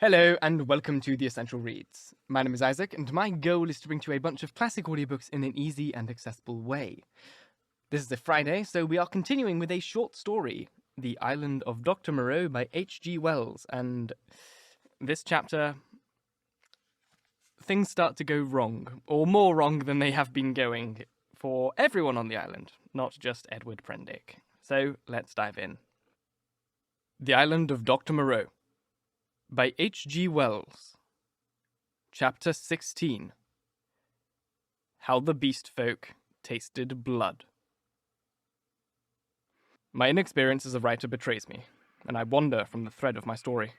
Hello and welcome to The Essential Reads. My name is Isaac and my goal is to bring to you a bunch of classic audiobooks in an easy and accessible way. This is a Friday, so we are continuing with a short story, The Island of Dr. Moreau by H.G. Wells, and this chapter, things start to go wrong, or more wrong than they have been going for everyone on the island, not just Edward Prendick. So let's dive in. The Island of Dr. Moreau by H.G. Wells. Chapter 16. How the Beast Folk Tasted Blood. My inexperience as a writer betrays me, and I wander from the thread of my story.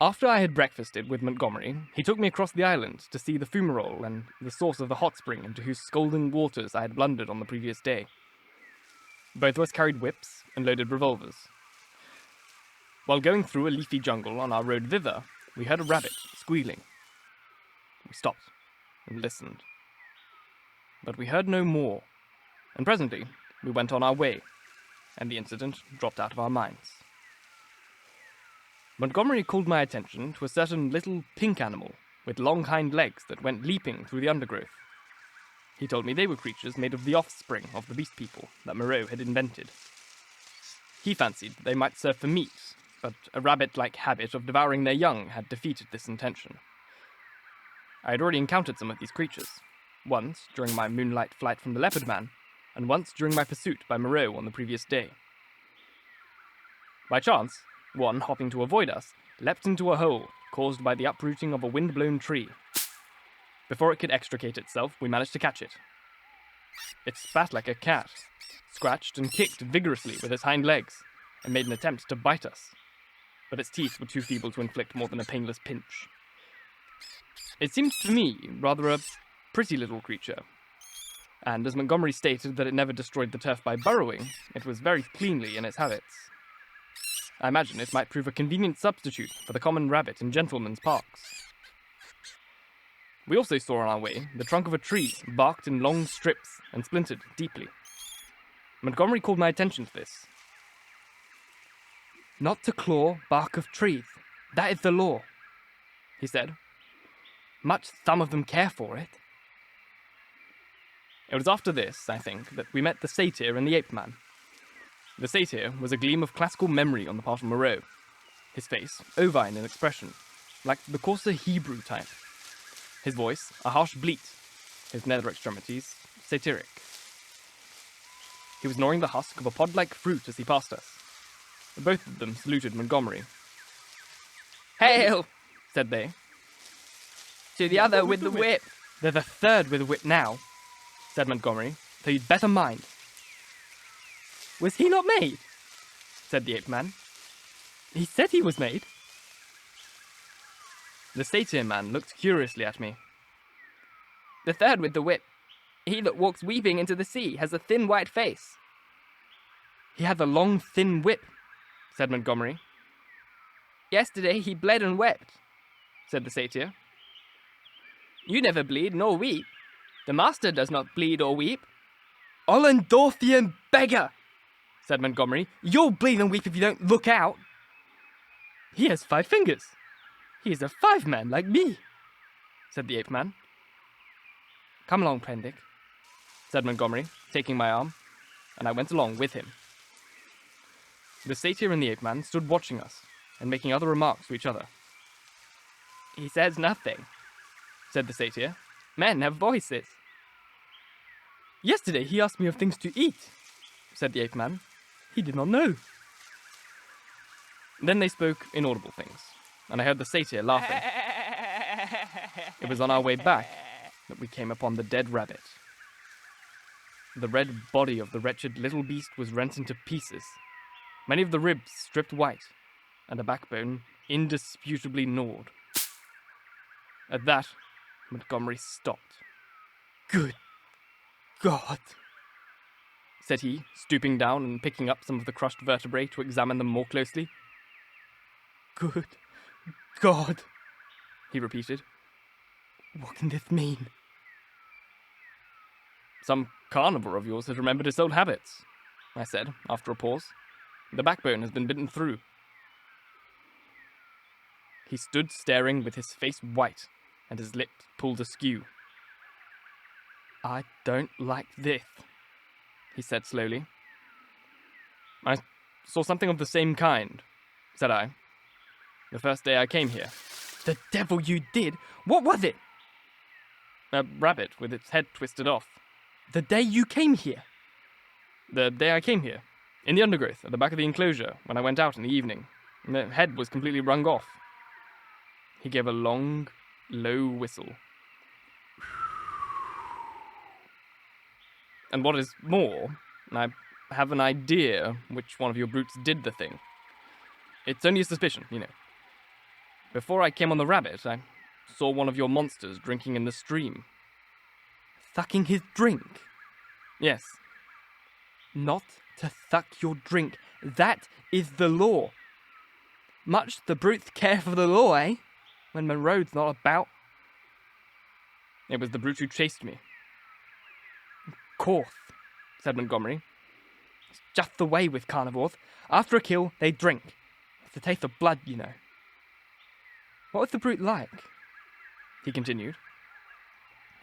After I had breakfasted with Montgomery, he took me across the island to see the fumarole and the source of the hot spring into whose scalding waters I had blundered on the previous day. Both of us carried whips and loaded revolvers. While going through a leafy jungle on our road thither, we heard a rabbit squealing. We stopped and listened. But we heard no more, and presently we went on our way, and the incident dropped out of our minds. Montgomery called my attention to a certain little pink animal with long hind legs that went leaping through the undergrowth. He told me they were creatures made of the offspring of the beast people that Moreau had invented. He fancied that they might serve for meat, but a rabbit-like habit of devouring their young had defeated this intention. I had already encountered some of these creatures, once during my moonlight flight from the Leopard man, and once during my pursuit by Moreau on the previous day. By chance, one, hopping to avoid us, leapt into a hole caused by the uprooting of a wind-blown tree. Before it could extricate itself, we managed to catch it. It spat like a cat, scratched and kicked vigorously with its hind legs, and made an attempt to bite us, but its teeth were too feeble to inflict more than a painless pinch. It seemed to me rather a pretty little creature, and as Montgomery stated that it never destroyed the turf by burrowing, it was very cleanly in its habits. I imagine it might prove a convenient substitute for the common rabbit in gentlemen's parks. We also saw on our way the trunk of a tree barked in long strips and splintered deeply. Montgomery called my attention to this. "Not to claw bark of trees. That is the law," he said. "Much some of them care for it." It was after this, I think, that we met the Satyr and the Ape Man. The Satyr was a gleam of classical memory on the part of Moreau, his face ovine in expression, like the coarser Hebrew type. His voice, a harsh bleat, his nether extremities, satiric. He was gnawing the husk of a pod-like fruit as he passed us. Both of them saluted Montgomery. "Hail!" said they. "To the other with the whip." "They're the third with a whip now," said Montgomery, "so you'd better mind." "Was he not made?" said the ape man. "He said he was made." The Satyr man looked curiously at me. "The third with the whip. He that walks weeping into the sea has a thin white face." "He had a long thin whip," said Montgomery. "Yesterday he bled and wept," said the Satyr. "You never bleed nor weep. The master does not bleed or weep." "Ollendorfian beggar!" said Montgomery. "You'll bleed and weep if you don't look out." "He has 5 fingers. He is a 5-man like me," said the ape-man. "Come along, Prendick," said Montgomery, taking my arm, and I went along with him. The Satyr and the ape-man stood watching us, and making other remarks to each other. "He says nothing," said the Satyr. "Men have voices." "Yesterday he asked me of things to eat," said the ape-man. "He did not know." Then they spoke inaudible things, and I heard the Satyr laughing. It was on our way back that we came upon the dead rabbit. The red body of the wretched little beast was rent into pieces, many of the ribs stripped white, and a backbone indisputably gnawed. At that, Montgomery stopped. "Good God," said he, stooping down and picking up some of the crushed vertebrae to examine them more closely. "Good God," he repeated. "What can this mean?" "Some carnivore of yours has remembered its old habits," I said, after a pause. "The backbone has been bitten through." He stood staring with his face white and his lips pulled askew. "I don't like this," he said slowly. "I saw something of the same kind," said I, "the first day I came here." "The devil you did! What was it?" "A rabbit with its head twisted off." "The day you came here?" "The day I came here. In the undergrowth at the back of the enclosure when I went out in the evening. The head was completely wrung off." He gave a long, low whistle. "And what is more, I have an idea which one of your brutes did the thing. It's only a suspicion, you know. Before I came on the rabbit, I saw one of your monsters drinking in the stream." "Sucking his drink?" "Yes." "Not to suck your drink. That is the law. Much the brutes care for the law, eh? When Moreau's not about." "It was the brute who chased me." "Of course," said Montgomery. "It's just the way with carnivores. After a kill, they drink. It's the taste of blood, you know." "What was the brute like?" he continued.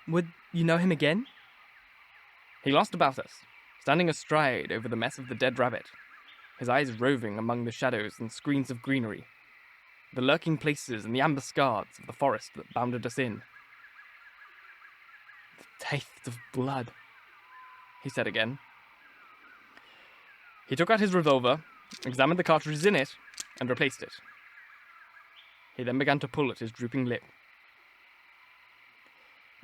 "Would you know him again?" "He lost about us, standing astride over the mess of the dead rabbit, his eyes roving among the shadows and screens of greenery, the lurking places and the ambuscades of the forest that bounded us in." "The taste of blood," he said again. He took out his revolver, examined the cartridges in it, and replaced it. He then began to pull at his drooping lip.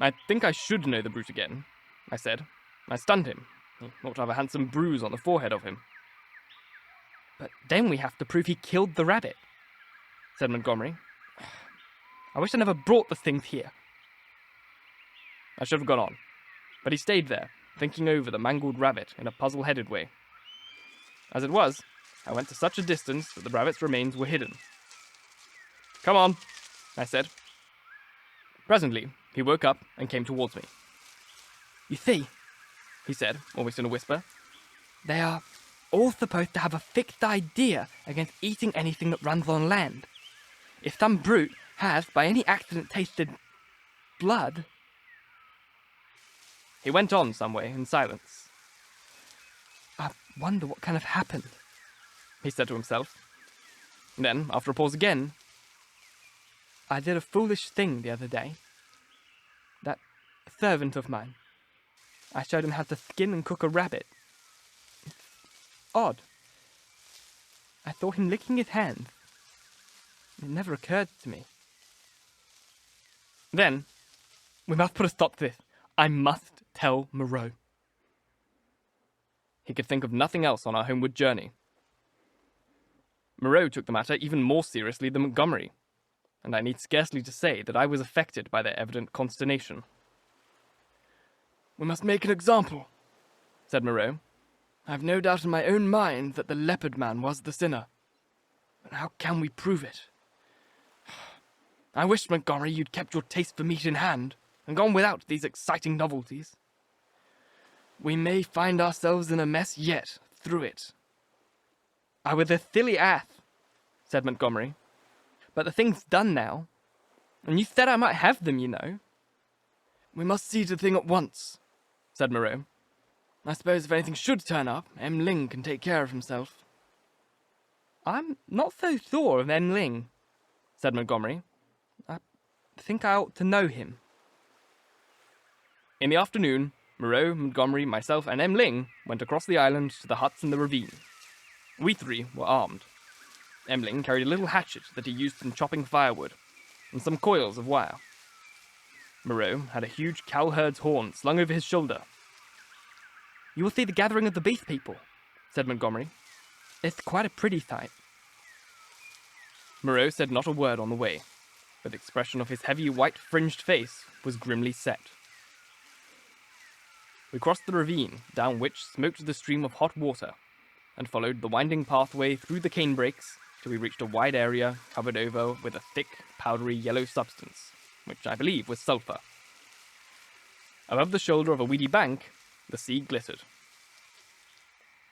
"I think I should know the brute again," I said. "I stunned him. He ought to have a handsome bruise on the forehead of him." "But then we have to prove he killed the rabbit," said Montgomery. "I wish I never brought the things here." I should have gone on, but he stayed there, thinking over the mangled rabbit in a puzzle-headed way. As it was, I went to such a distance that the rabbit's remains were hidden. "Come on," I said. Presently, he woke up and came towards me. "You see," he said, almost in a whisper, "they are all supposed to have a fixed idea against eating anything that runs on land. If some brute has, by any accident, tasted blood..." He went on some way in silence. "I wonder what can have happened," he said to himself. Then, after a pause again, "I did a foolish thing the other day. That servant of mine, I showed him how to skin and cook a rabbit. It's odd. I saw him licking his hands. It never occurred to me. Then, we must put a stop to this. I must tell Moreau." He could think of nothing else on our homeward journey. Moreau took the matter even more seriously than Montgomery, and I need scarcely to say that I was affected by their evident consternation. "We must make an example," said Moreau. "I have no doubt in my own mind that the Leopard man was the sinner. But how can we prove it? I wish, Montgomery, you'd kept your taste for meat in hand, and gone without these exciting novelties. We may find ourselves in a mess yet, through it." "I was a silly ass," said Montgomery. "But the thing's done now. And you said I might have them, you know." "We must see to the thing at once," said Moreau. "I suppose if anything should turn up, M. Ling can take care of himself." "I'm not so sure of M. Ling," said Montgomery. "I think I ought to know him." In the afternoon, Moreau, Montgomery, myself, and M. Ling went across the island to the huts in the ravine. We three were armed. M. Ling carried a little hatchet that he used in chopping firewood, and some coils of wire. Moreau had a huge cowherd's horn slung over his shoulder. "You will see the gathering of the beast people," said Montgomery. "It's quite a pretty sight." Moreau said not a word on the way, but the expression of his heavy white-fringed face was grimly set. We crossed the ravine, down which smoked the stream of hot water, and followed the winding pathway through the canebrakes till we reached a wide area covered over with a thick, powdery yellow substance, which I believe was sulphur. Above the shoulder of a weedy bank, the sea glittered.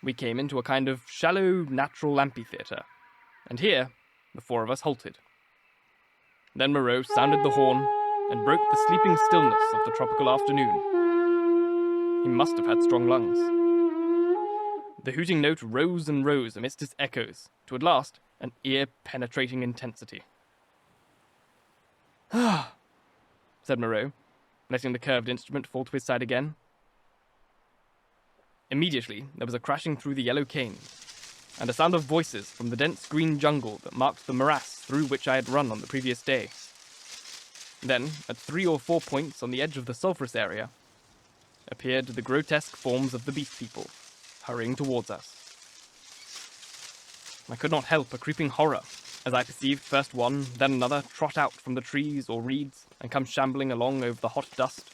We came into a kind of shallow, natural amphitheatre, and here the four of us halted. Then Moreau sounded the horn and broke the sleeping stillness of the tropical afternoon. He must have had strong lungs. The hooting note rose and rose amidst its echoes, to at last an ear-penetrating intensity. "Ah," said Moreau, letting the curved instrument fall to his side again. Immediately there was a crashing through the yellow cane, and a sound of voices from the dense green jungle that marked the morass through which I had run on the previous day. Then, at 3 or 4 points on the edge of the sulphurous area, appeared the grotesque forms of the beast people, hurrying towards us. I could not help a creeping horror as I perceived first one, then another trot out from the trees or reeds and come shambling along over the hot dust.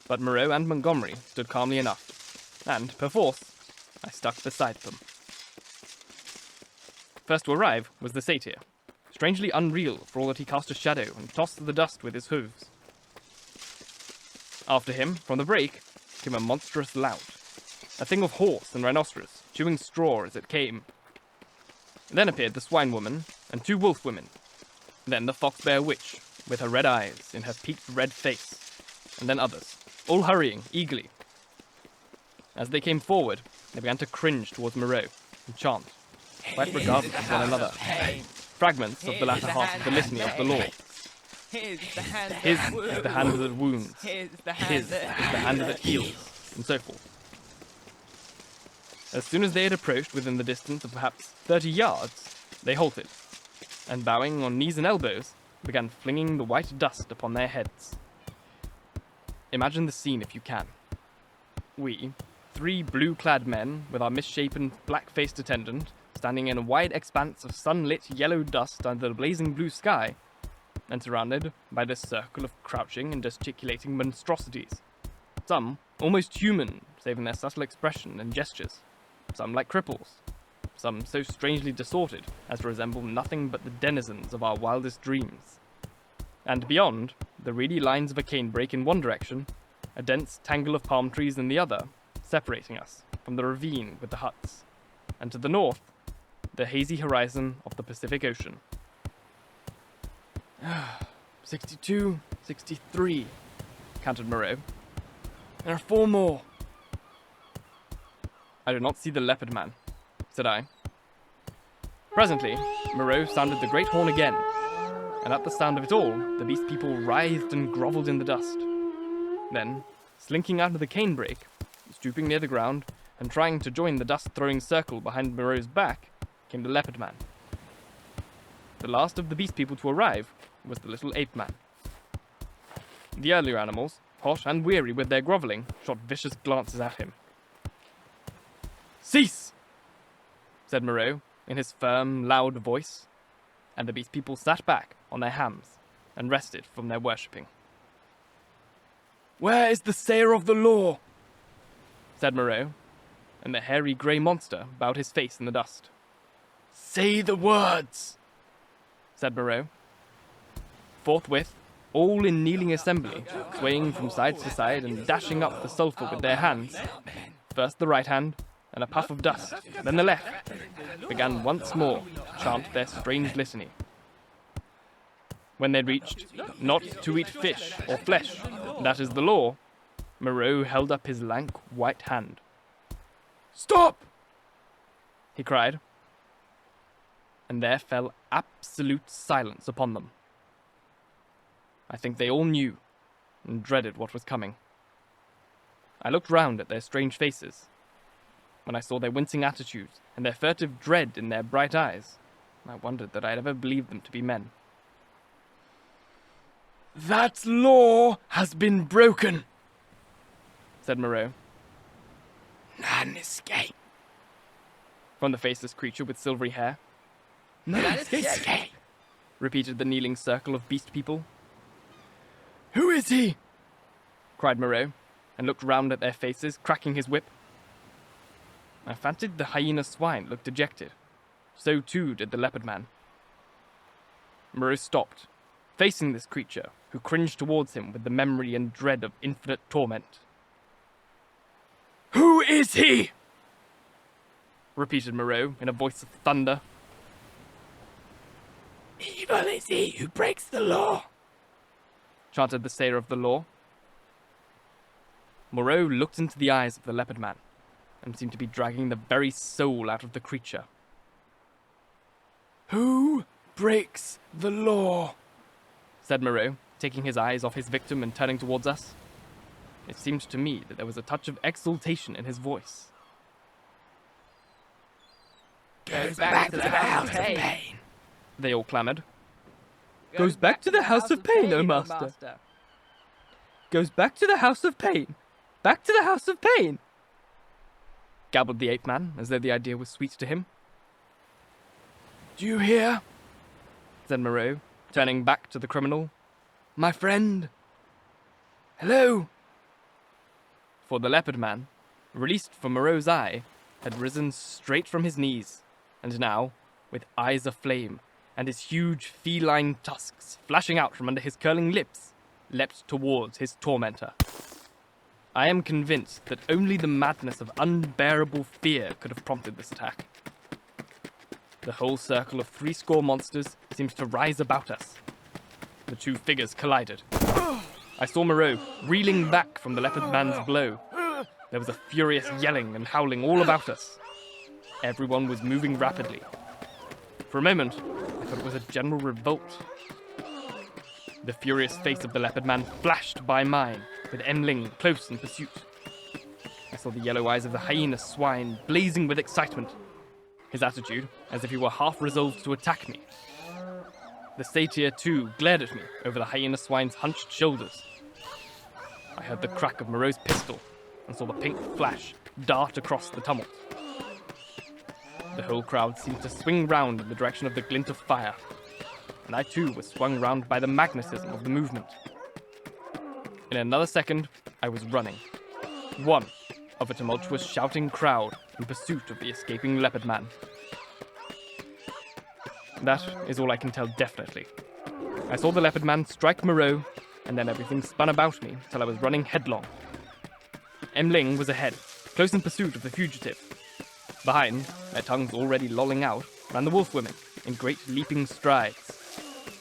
But Moreau and Montgomery stood calmly enough, and, perforce, I stuck beside them. First to arrive was the Satyr, strangely unreal for all that he cast a shadow and tossed the dust with his hooves. After him, from the brake, came a monstrous lout, a thing of horse and rhinoceros, chewing straw as it came. Then appeared the swine woman and 2 wolf women, then the fox-bear witch, with her red eyes in her peaked red face, and then others, all hurrying eagerly. As they came forward, they began to cringe towards Moreau and chant, quite regardless of one another, fragments of the latter half of the litany of the law. His is the hand that wounds, his is the hand that heals, and so forth. As soon as they had approached within the distance of perhaps 30 yards, they halted, and bowing on knees and elbows, began flinging the white dust upon their heads. Imagine the scene if you can. We, 3 blue-clad men with our misshapen, black-faced attendant, standing in a wide expanse of sunlit yellow dust under the blazing blue sky, and surrounded by this circle of crouching and gesticulating monstrosities. Some almost human, save in their subtle expression and gestures. Some like cripples. Some so strangely distorted as to resemble nothing but the denizens of our wildest dreams. And beyond, the reedy lines of a canebrake in one direction, a dense tangle of palm trees in the other, separating us from the ravine with the huts, and to the north, the hazy horizon of the Pacific Ocean. 62, 63, counted Moreau. There are 4 more. I do not see the Leopard man, said I. Presently, Moreau sounded the great horn again, and at the sound of it all, the beast people writhed and grovelled in the dust. Then, slinking out of the canebrake, stooping near the ground, and trying to join the dust-throwing circle behind Moreau's back, came the Leopard man. The last of the beast people to arrive was the little ape man. The earlier animals, hot and weary with their grovelling, shot vicious glances at him. "Cease!" said Moreau, in his firm, loud voice, and the beast people sat back on their hams and rested from their worshipping. "Where is the sayer of the law?" said Moreau, and the hairy grey monster bowed his face in the dust. "Say the words!" said Moreau. Forthwith, all in kneeling assembly, swaying from side to side and dashing up the sulphur with their hands, first the right hand, and a puff of dust, then the left, began once more to chant their strange litany. When they'd reached, "Not to eat fish or flesh, that is the law," Moreau held up his lank white hand. "Stop!" he cried. And there fell absolute silence upon them. I think they all knew and dreaded what was coming. I looked round at their strange faces. When I saw their wincing attitudes and their furtive dread in their bright eyes, I wondered that I had ever believed them to be men. "That law has been broken," said Moreau. "None escape," from the faceless creature with silvery hair. "None escape," repeated the kneeling circle of beast people. "Who is he?" cried Moreau, and looked round at their faces, cracking his whip. I fancied the hyena swine looked dejected. So too did the Leopard man. Moreau stopped, facing this creature, who cringed towards him with the memory and dread of infinite torment. "Who is he?" repeated Moreau in a voice of thunder. "He Evil is he who breaks the law, chanted the sayer of the law. Moreau looked into the eyes of the leopard man and seemed to be dragging the very soul out of the creature. Who breaks the law? Said Moreau, taking his eyes off his victim and turning towards us. It seemed to me that there was a touch of exultation in his voice. Goes back to the house of pain. They all clamoured. Goes back to the house of pain, O master. Goes back to the house of pain. Back to the house of pain. Gabbled the ape man, as though the idea was sweet to him. Do you hear? Said Moreau, turning back to the criminal. My friend. Hello? For the leopard man, released from Moreau's eye, had risen straight from his knees, and now, with eyes aflame, and his huge feline tusks flashing out from under his curling lips, leapt towards his tormentor. I am convinced that only the madness of unbearable fear could have prompted this attack. The whole circle of 80 monsters seemed to rise about us. The two figures collided. I saw Moreau reeling back from the leopard man's blow. There was a furious yelling and howling all about us. Everyone was moving rapidly. For a moment, I thought it was a general revolt. The furious face of the leopard man flashed by mine, with Emling close in pursuit. I saw the yellow eyes of the hyena swine blazing with excitement, his attitude as if he were half resolved to attack me. The satyr, too, glared at me over the hyena swine's hunched shoulders. I heard the crack of Moreau's pistol and saw the pink flash dart across the tumult. The whole crowd seemed to swing round in the direction of the glint of fire, and I too was swung round by the magnetism of the movement. In another second, I was running, one of a tumultuous shouting crowd in pursuit of the escaping leopard man. That is all I can tell definitely. I saw the leopard man strike Moreau, and then everything spun about me till I was running headlong. Emling was ahead, close in pursuit of the fugitive. Behind, their tongues already lolling out, ran the wolf women in great leaping strides.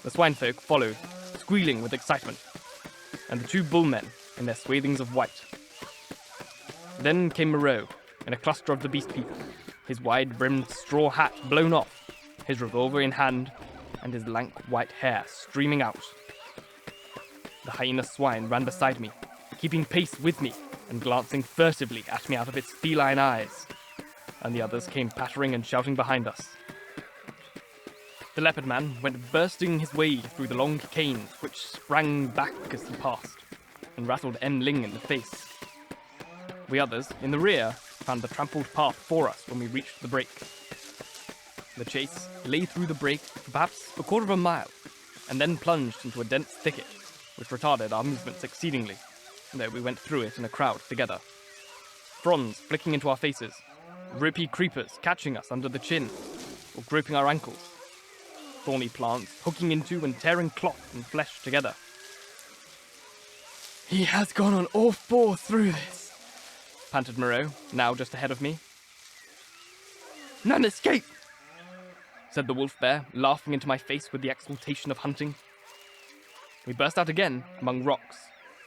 The swinefolk followed, squealing with excitement, and the two bullmen in their swathings of white. Then came Moreau, in a cluster of the beast people, his wide-brimmed straw hat blown off, his revolver in hand, and his lank white hair streaming out. The hyena swine ran beside me, keeping pace with me and glancing furtively at me out of its feline eyes, and the others came pattering and shouting behind us. The leopard man went bursting his way through the long canes which sprang back as he passed, and rattled Emling in the face. We others, in the rear, found the trampled path for us when we reached the break. The chase lay through the break for perhaps a quarter of a mile, and then plunged into a dense thicket, which retarded our movements exceedingly, though we went through it in a crowd together. Fronds flicking into our faces, ropey creepers catching us under the chin, or groping our ankles, thorny plants hooking into and tearing cloth and flesh together. He has gone on all four through this, panted Moreau, now just ahead of me. None escape, said the wolf bear, laughing into my face with the exultation of hunting. We burst out again among rocks,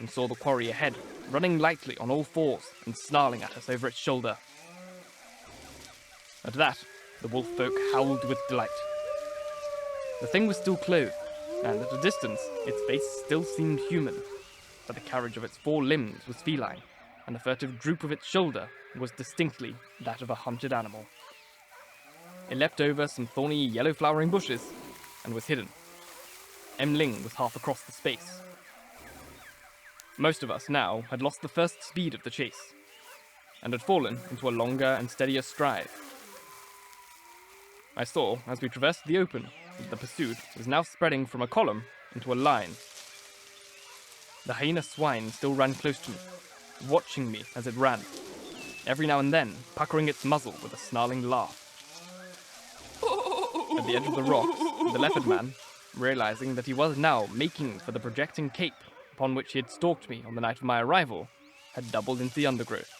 and saw the quarry ahead, running lightly on all fours and snarling at us over its shoulder. At that, the wolf folk howled with delight. The thing was still clothed, and at a distance, its face still seemed human, but the carriage of its 4 limbs was feline, and the furtive droop of its shoulder was distinctly that of a hunted animal. It leapt over some thorny yellow-flowering bushes, and was hidden. Emling was half across the space. Most of us now had lost the first speed of the chase, and had fallen into a longer and steadier stride. I saw, as we traversed the open, that the pursuit was now spreading from a column into a line. The hyena swine still ran close to me, watching me as it ran, every now and then puckering its muzzle with a snarling laugh. At the edge of the rocks, the leopard man, realizing that he was now making for the projecting cape upon which he had stalked me on the night of my arrival, had doubled into the undergrowth.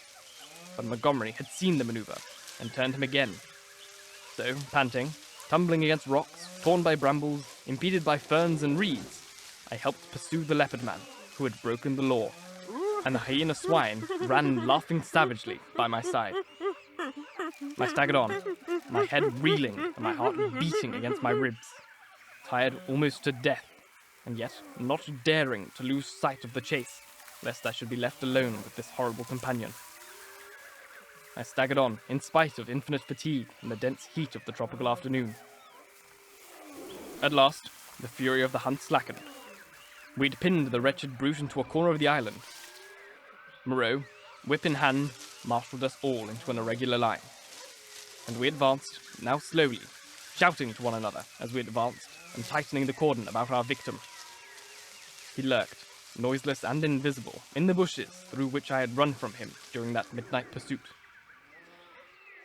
But Montgomery had seen the maneuver and turned him again. So, panting, tumbling against rocks, torn by brambles, impeded by ferns and reeds, I helped pursue the leopard man, who had broken the law, and the hyena swine ran laughing savagely by my side. I staggered on, my head reeling and my heart beating against my ribs, tired almost to death, and yet not daring to lose sight of the chase, lest I should be left alone with this horrible companion. I staggered on, in spite of infinite fatigue and the dense heat of the tropical afternoon. At last, the fury of the hunt slackened. We'd pinned the wretched brute into a corner of the island. Moreau, whip in hand, marshalled us all into an irregular line. And we advanced, now slowly, shouting to one another as we advanced and tightening the cordon about our victim. He lurked, noiseless and invisible, in the bushes through which I had run from him during that midnight pursuit.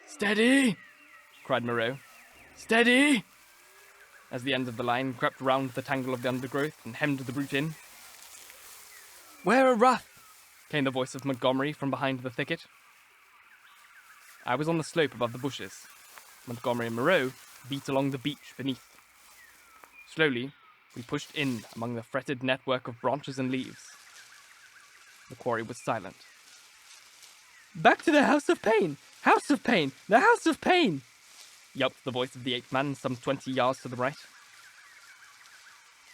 Steady! Cried Moreau, Steady! as the ends of the line crept round the tangle of the undergrowth and hemmed the brute in. Wear a rough! Came the voice of Montgomery from behind the thicket. I was on the slope above the bushes. Montgomery and Moreau beat along the beach beneath. Slowly, we pushed in among the fretted network of branches and leaves. The quarry was silent. Back to the House of Pain! House of Pain! The House of Pain! Yelped the voice of the ape-man some 20 yards to the right.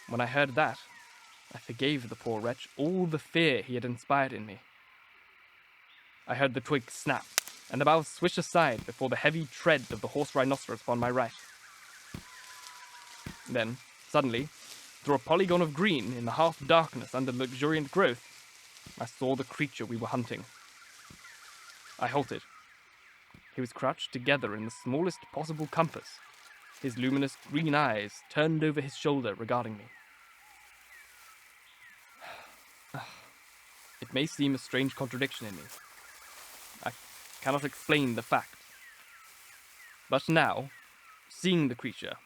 When I heard that, I forgave the poor wretch all the fear he had inspired in me. I heard the twig snap, and the boughs swish aside before the heavy tread of the horse rhinoceros upon my right. Then, suddenly, through a polygon of green in the half-darkness under luxuriant growth, I saw the creature we were hunting. I halted. He was crouched together in the smallest possible compass, his luminous green eyes turned over his shoulder regarding me. It may seem a strange contradiction in me. I cannot explain the fact. But now, seeing the creature,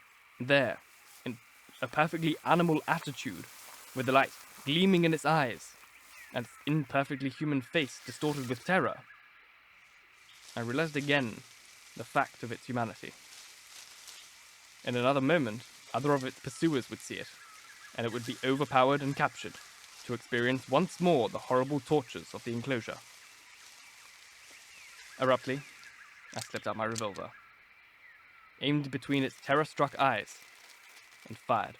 there, in a perfectly animal attitude, with the light gleaming in its eyes, and its imperfectly human face distorted with terror, I realized again the fact of its humanity. In another moment, other of its pursuers would see it, and it would be overpowered and captured, to experience once more the horrible tortures of the enclosure. Abruptly, I slipped out my revolver, aimed between its terror-struck eyes, and fired.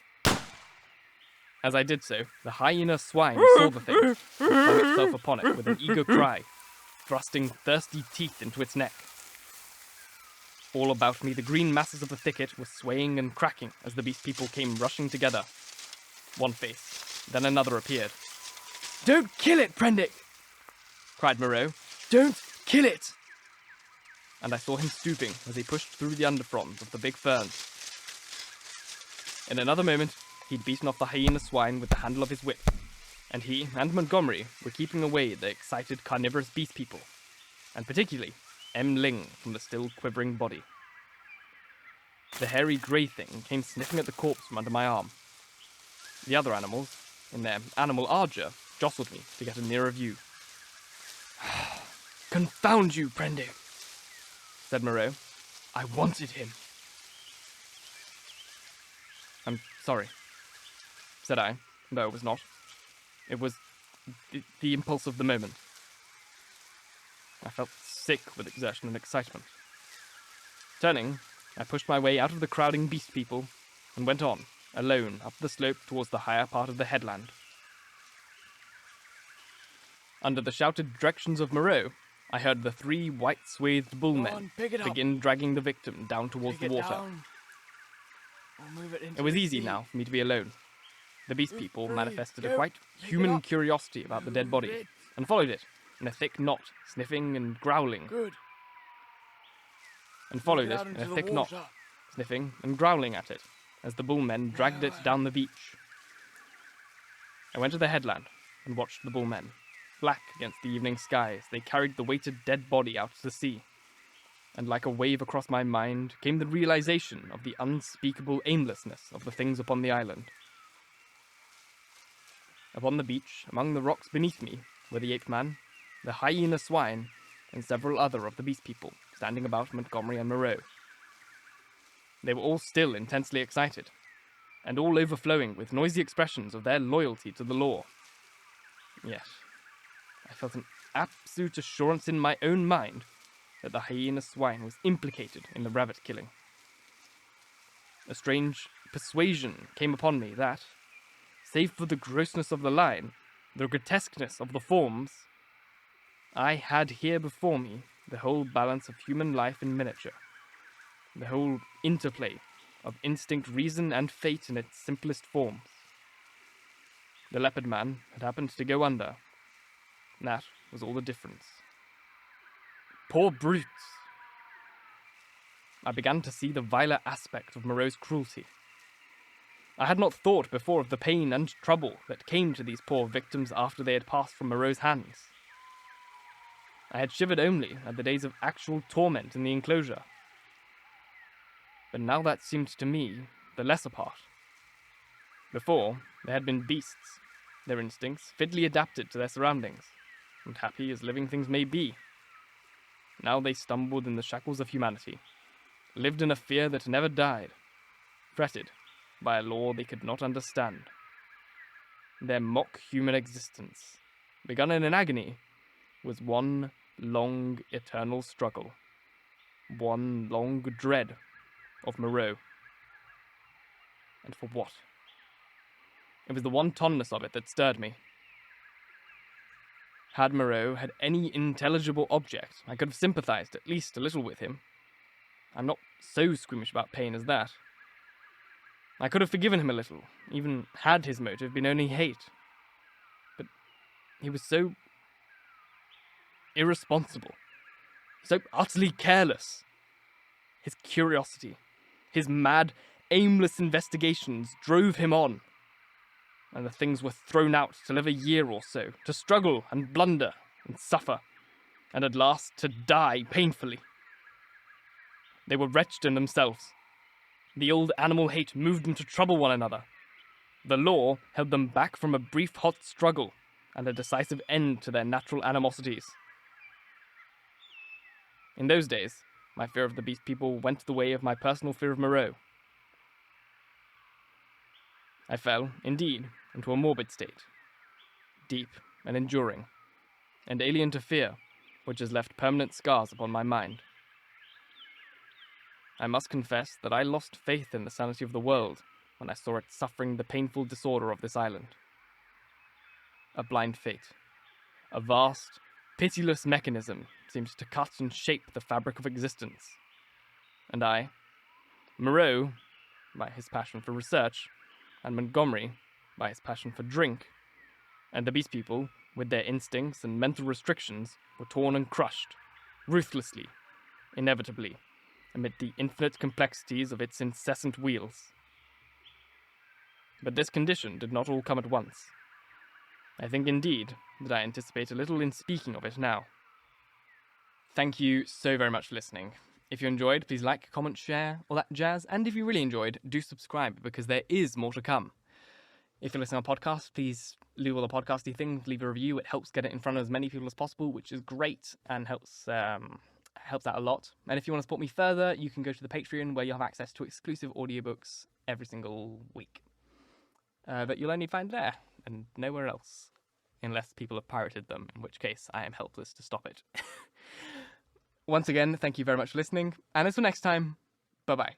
As I did so, the hyena swine saw the thing, and flung itself upon it with an eager cry, thrusting thirsty teeth into its neck. All about me, the green masses of the thicket were swaying and cracking as the beast people came rushing together. One face, then another appeared. Don't kill it, Prendick! Cried Moreau, Don't kill it! and I saw him stooping as he pushed through the underfronds of the big ferns. In another moment, he'd beaten off the hyena swine with the handle of his whip, and he and Montgomery were keeping away the excited carnivorous beast people, and particularly M. Ling from the still quivering body. The hairy grey thing came sniffing at the corpse from under my arm. The other animals, in their animal ardour, jostled me to get a nearer view. Confound you, Prendick, Said Moreau. I wanted him. I'm sorry, said I, though it was not. It was the impulse of the moment. I felt sick with exertion and excitement. Turning, I pushed my way out of the crowding beast people and went on, alone, up the slope towards the higher part of the headland. Under the shouted directions of Moreau, I heard the 3 white-swathed bullmen begin dragging the victim down towards the water. It was easy now for me to be alone. The beast people manifested a quite human curiosity about the dead body, and followed it in a thick knot, sniffing and growling. And followed it in a thick knot, sniffing and growling at it, as the bullmen dragged it down the beach. I went to the headland and watched the bullmen. Black against the evening sky as they carried the weighted dead body out to sea. And like a wave across my mind came the realization of the unspeakable aimlessness of the things upon the island. Upon the beach, among the rocks beneath me, were the ape-man, the hyena swine, and several other of the beast people, standing about Montgomery and Moreau. They were all still intensely excited, and all overflowing with noisy expressions of their loyalty to the law. Yet, I felt an absolute assurance in my own mind that the hyena swine was implicated in the rabbit killing. A strange persuasion came upon me that, save for the grossness of the line, the grotesqueness of the forms, I had here before me the whole balance of human life in miniature, the whole interplay of instinct, reason, and fate in its simplest forms. The leopard man had happened to go under. That was all the difference. Poor brutes! I began to see the viler aspect of Moreau's cruelty. I had not thought before of the pain and trouble that came to these poor victims after they had passed from Moreau's hands. I had shivered only at the days of actual torment in the enclosure. But now that seemed to me the lesser part. Before, they had been beasts, their instincts fitly adapted to their surroundings, and happy as living things may be. Now they stumbled in the shackles of humanity, lived in a fear that never died, fretted by a law they could not understand. Their mock-human existence, begun in an agony, was one long, eternal struggle, one long dread of Moreau. And for what? It was the wantonness of it that stirred me. Had Moreau had any intelligible object, I could have sympathized at least a little with him. I'm not so squeamish about pain as that. I could have forgiven him a little, even had his motive been only hate. But he was so irresponsible, so utterly careless. His curiosity, his mad, aimless investigations drove him on, and the things were thrown out to live a year or so, to struggle and blunder and suffer, and at last to die painfully. They were wretched in themselves. The old animal hate moved them to trouble one another. The law held them back from a brief hot struggle and a decisive end to their natural animosities. In those days, my fear of the beast people went the way of my personal fear of Moreau. I fell, indeed, into a morbid state, deep and enduring, and alien to fear, which has left permanent scars upon my mind. I must confess that I lost faith in the sanity of the world when I saw it suffering the painful disorder of this island. A blind fate, a vast, pitiless mechanism seemed to cut and shape the fabric of existence. And I, Moreau, by his passion for research, and Montgomery, by his passion for drink, and the beast people, with their instincts and mental restrictions, were torn and crushed, ruthlessly, inevitably, amid the infinite complexities of its incessant wheels. But this condition did not all come at once. I think, indeed, that I anticipate a little in speaking of it now. Thank you so very much for listening. If you enjoyed, please like, comment, share, all that jazz, and if you really enjoyed, do subscribe, because there is more to come. If you're listening on podcasts, please leave all the podcasty things, leave a review. It helps get it in front of as many people as possible, which is great and helps out a lot. And if you want to support me further, you can go to the Patreon, where you'll have access to exclusive audiobooks every single week that you'll only find there and nowhere else, unless people have pirated them, in which case I am helpless to stop it. Once again, thank you very much for listening, and until next time, bye-bye.